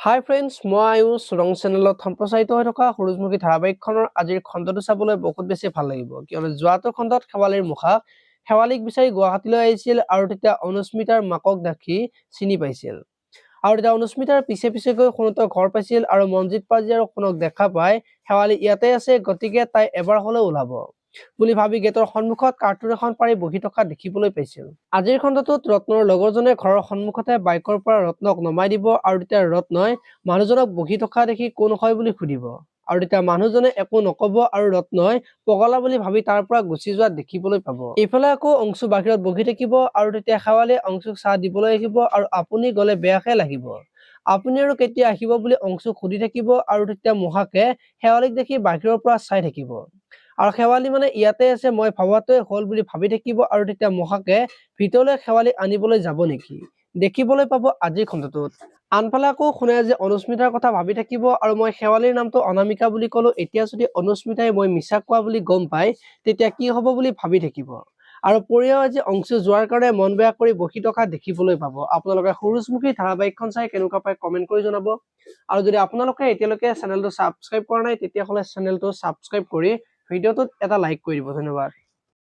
হাই friends, মই আয়ুষ ৰং চেনেলত সম্প্ৰচাৰিত হৈ থকা সূৰুযমুখী ধাৰাবাহিকখনৰ আজিৰ খণ্ডটো চাবলৈ বহুত বেছি ভাল লাগিব, কিয়নো যোৱাটো খণ্ডত শেৱালিৰ মুখা শেৱালিক বিচাৰি গুৱাহাটীলৈ আহিছিল আৰু তেতিয়া অনুস্মিতাৰ মাকক দেখি চিনি পাইছিল। আৰু তেতিয়া অনুস্মিতাৰ পিছে পিছে গৈ সোণতৰ ঘৰ পাইছিল আৰু মনজিৎ পাজি আৰু সোণক দেখা পাই শেৱালি ইয়াতে আছে, গতিকে তাই এবাৰ হলেও ওলাব বুলি ভাবি গেটৰ সন্মুখত কাৰ্টুন এখন পাৰি বহি থকা দেখিবলৈ পাইছিল। আজিৰ খণ্ডটোত ৰত্নৰ লগৰজনে ঘৰৰ সন্মুখতে বাইকৰ পৰা ৰত্নক নমাই দিব আৰু তেতিয়া ৰত্নই মানুহজনক বহি থকা দেখি কোন হয় বুলি সুধিব আৰু তেতিয়া মানুহজনে একো নকব আৰু ৰত্নই পগলা বুলি ভাবি তাৰ পৰা গুচি যোৱা দেখিবলৈ পাব। এইফালে আকৌ অংশু বাহিৰত বহি থাকিব আৰু তেতিয়া শেৱালিয়ে অংশুক চাহ দিবলৈ আহিব আৰু আপুনি গলে বেয়াহে লাগিব, আপুনি আৰু কেতিয়া আহিব বুলি অংশুক সুধি থাকিব আৰু তেতিয়া মহাকে শেৱালিক দেখি বাহিৰৰ পৰা চাই থাকিব আৰু শেৱালি মানে ইয়াতে আছে মই ভাবাটোৱে হল বুলি ভাবি থাকিব আৰু তেতিয়া মহাকে ভিতৰলৈ শেৱালিক আনিবলৈ যাব নেকি দেখিবলৈ পাব আজিৰ খণ্ডটোত। আনফালে আকৌ শুনে যে অনুস্মিতাৰ কথা ভাবি থাকিব আৰু মই শেৱালিৰ নামটো অনামিকা বুলি কলো, এতিয়া যদি অনুস্মিতাই মই মিছা কোৱা বুলি গম পাই তেতিয়া কি হব বুলি ভাবি থাকিব আৰু পৰিয়াল যে অংশু যোৱাৰ কাৰণে মন বেয়া কৰি বহি থকা দেখিবলৈ পাব। আপোনালোকে সূৰুযমুখী ধাৰাবাহিকখন চাই কেনেকুৱা পাই কমেন্ট কৰি জনাব আৰু যদি আপোনালোকে এতিয়ালৈকে চেনেলটো ছাবস্ক্ৰাইব কৰা নাই তেতিয়াহলে চেনেলটো ছাবস্ক্ৰাইব কৰি ভিডিঅ'টোত এটা লাইক কৰি দিব। ধন্যবাদ।